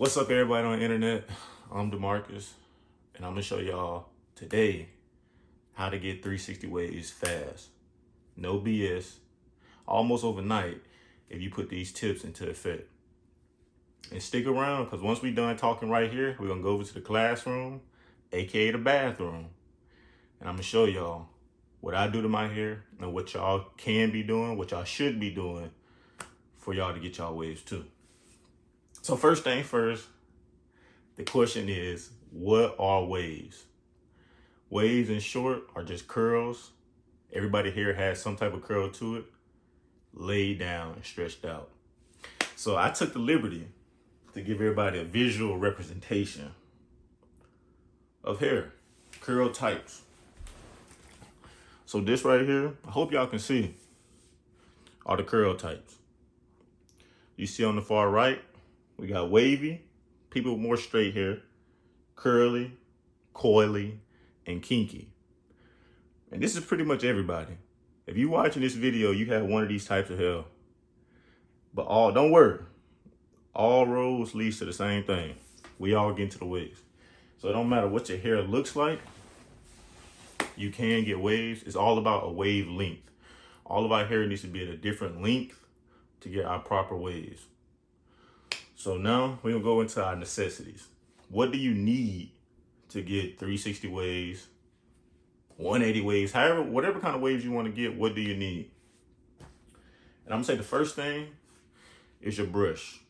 What's up, everybody on the internet? I'm DeMarcus, and I'm gonna show y'all today how to get 360 waves fast. No BS, almost overnight if you put these tips into effect. And stick around, because once we done talking right here, we're gonna go over to the classroom, aka the bathroom, and I'm gonna show y'all what I do to my hair and what y'all can be doing, what y'all should be doing for y'all to get y'all waves too. So first thing first, the question is, what are waves? Waves, in short, are just curls. Everybody here has some type of curl to it, laid down and stretched out. So I took the liberty to give everybody a visual representation of hair, curl types. So this right here, I hope y'all can see, are the curl types. You see on the far right, we got wavy, people with more straight hair, curly, coily, and kinky. And this is pretty much everybody. If you're watching this video, you have one of these types of hair. But don't worry, all roads leads to the same thing. We all get into the waves. So it don't matter what your hair looks like, you can get waves. It's all about a wave length. All of our hair needs to be at a different length to get our proper waves. So now we're gonna go into our necessities. What do you need to get 360 waves, 180 waves, however, whatever kind of waves you want to get, what do you need? And I'm gonna say the first thing is your brush.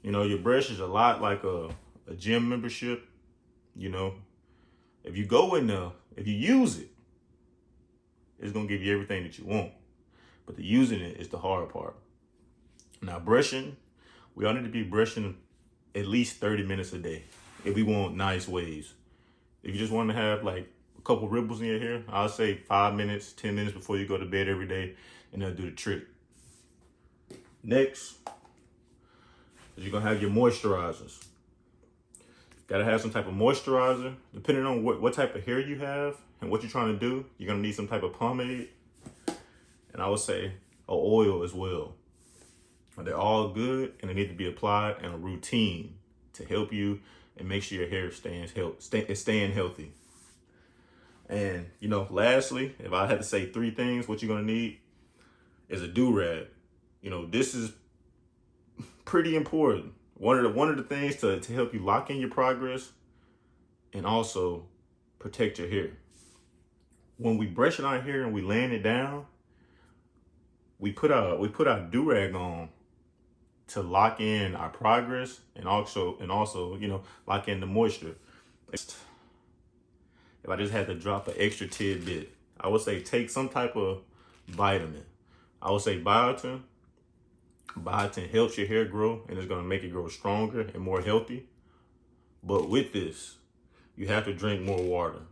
You know, your brush is a lot like a gym membership. You know, if you go in there, if you use it, it's gonna give you everything that you want. But the using it is the hard part. Now brushing, we all need to be brushing at least 30 minutes a day if we want nice waves. If you just want to have like a couple ripples in your hair, I'll say 5 minutes, 10 minutes before you go to bed every day, and that'll do the trick. Next, you're gonna have your moisturizers. Gotta have some type of moisturizer. Depending on what type of hair you have and what you're trying to do, you're gonna need some type of pomade. And I would say an oil as well. They're all good, and they need to be applied in a routine to help you and make sure your hair is staying healthy. And, you know, lastly, if I had to say 3 things, what you're gonna need is a do-rag. You know, this is pretty important. One of the things to help you lock in your progress and also protect your hair. When we brushing our hair and we laying it down, we put our do-rag on to lock in our progress and also, you know, lock in the moisture. If I just had to drop an extra tidbit, I would say take some type of vitamin. I would say biotin. Biotin helps your hair grow, and it's gonna make it grow stronger and more healthy. But with this, you have to drink more water.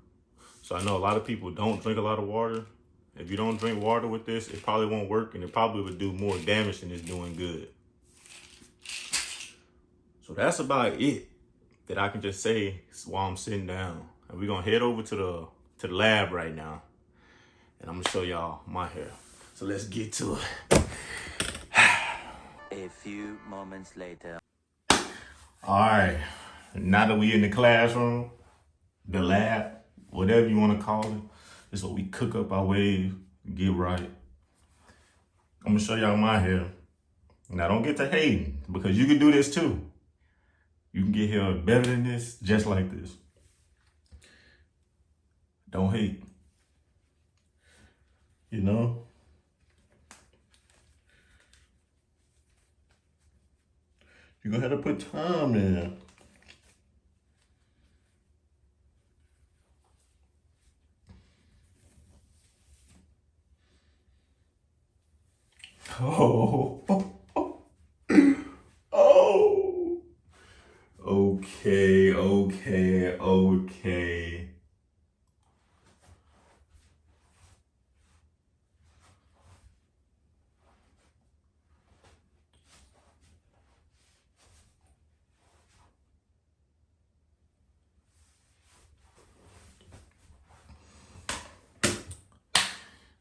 So I know a lot of people don't drink a lot of water. If you don't drink water with this, it probably won't work, and it probably would do more damage than it's doing good. So that's about it that I can just say while I'm sitting down. And we're gonna head over to the lab right now, and I'm gonna show y'all my hair. So let's get to it. A few moments later. All right, now that we in the classroom, the lab, whatever you want to call it, this is what we cook up our wave, get right. I'm gonna show y'all my hair. Now don't get to hating, because you can do this too. You can get hair better than this, just like this. Don't hate. You know? You're gonna have to put time in. Oh. Oh. Okay.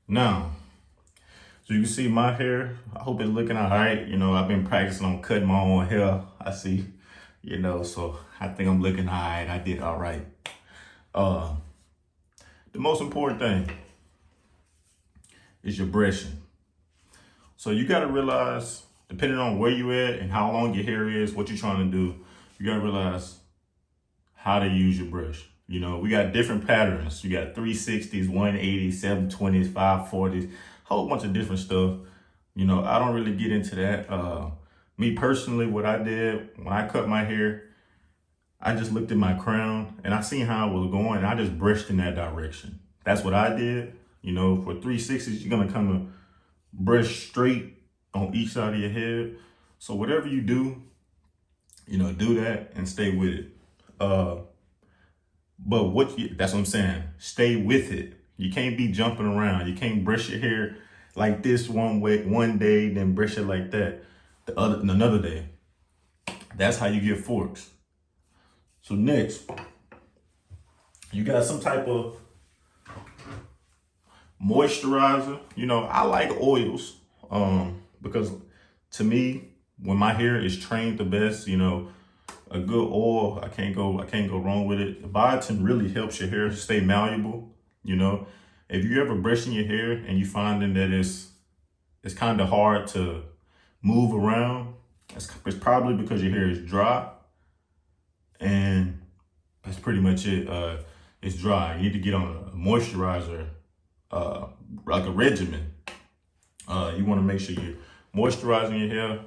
Now, so you can see my hair. I hope it's looking all right. You know, I've been practicing on cutting my own hair. I see You know, so I think I'm looking all right. I did all right. Uh, the most important thing is your brushing. So you got to realize, depending on where you at and how long your hair is, what you're trying to do, you got to realize how to use your brush. You know, we got different patterns. You got 360s, 180s, 720s, 540s, whole bunch of different stuff. You know, I don't really get into that. Me personally, what I did when I cut my hair, I just looked at my crown and I seen how it was going and I just brushed in that direction. That's what I did. You know, for 360s, you're gonna kind of brush straight on each side of your head. So whatever you do, you know, do that and stay with it. But that's what I'm saying. Stay with it. You can't be jumping around. You can't brush your hair like this one way one day, then brush it like that another day. That's how you get forks. So next, you got some type of moisturizer. You know, I like oils because to me, when my hair is trained the best, you know, a good oil, I can't go wrong with it. Biotin really helps your hair stay malleable. You know, if you ever brushing your hair and you finding that it's kind of hard to move around, it's probably because your hair is dry, and that's pretty much it. It's dry. You need to get on a moisturizer, like a regimen. You want to make sure you're moisturizing your hair,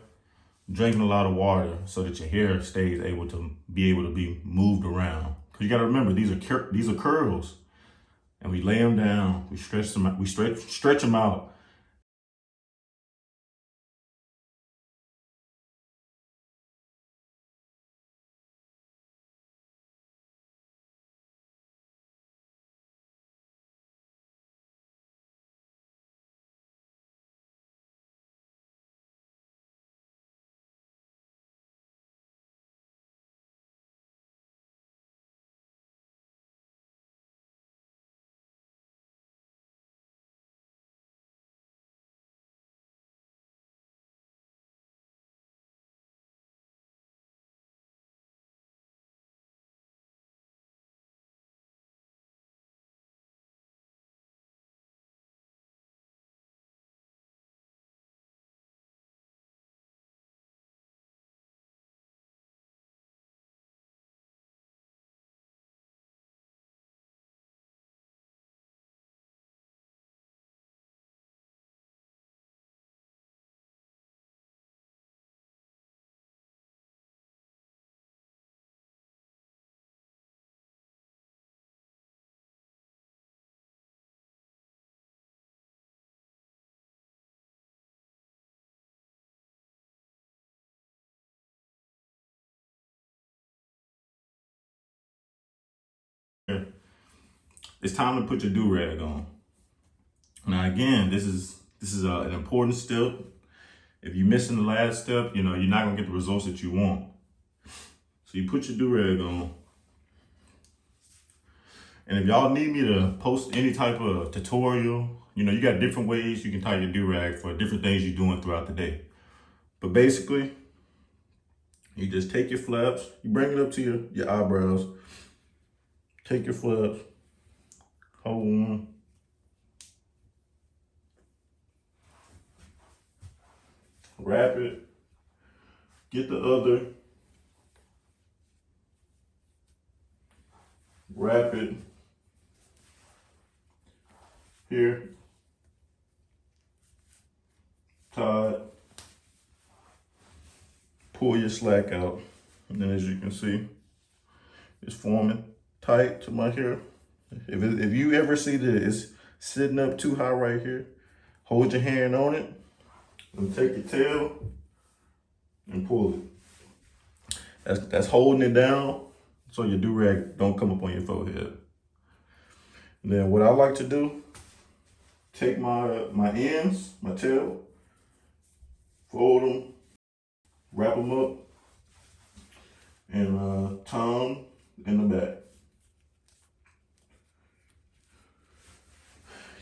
drinking a lot of water so that your hair stays able to be moved around. Because you got to remember, these are curls, and we lay them down, we stretch them out, we stretch them out. It's time to put your do-rag on. Now again, this is an important step. If you're missing the last step, you know, you're not gonna get the results that you want. So you put your do-rag on. And if y'all need me to post any type of tutorial, you know, you got different ways you can tie your do-rag for different things you're doing throughout the day. But basically, you just take your flaps, you bring it up to your eyebrows, take your flaps, hold one, wrap it, get the other, wrap it here, tie it, pull your slack out, and then as you can see, it's forming tight to my hair. If you ever see that it's sitting up too high right here, hold your hand on it and take your tail and pull it. That's holding it down so your do-rag don't come up on your forehead. And then what I like to do, take my ends, my tail, fold them, wrap them up, and tie them in the back.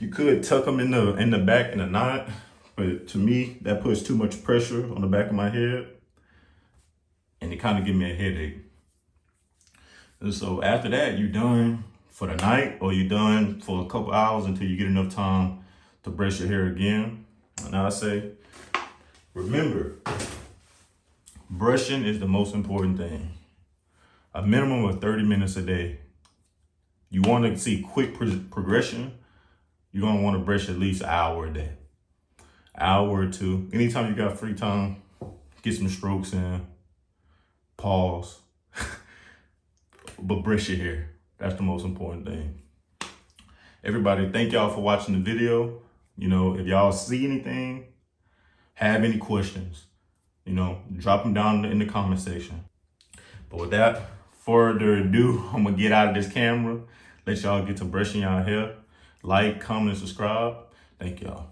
You could tuck them in the back in a knot, but to me, that puts too much pressure on the back of my head. and it kind of give me a headache. And so after that, you done for the night, or you done for a couple hours until you get enough time to brush your hair again. And I say, remember, brushing is the most important thing. A minimum of 30 minutes a day. You want to see quick progression, you're going to want to brush at least an hour a day. Hour or two. Anytime you got free time, get some strokes in, pause, but brush your hair. That's the most important thing. Everybody, thank y'all for watching the video. You know, if y'all see anything, have any questions, you know, drop them down in the comment section. But without further ado, I'm gonna get out of this camera, let y'all get to brushing y'all hair. Like, comment, and subscribe. Thank y'all.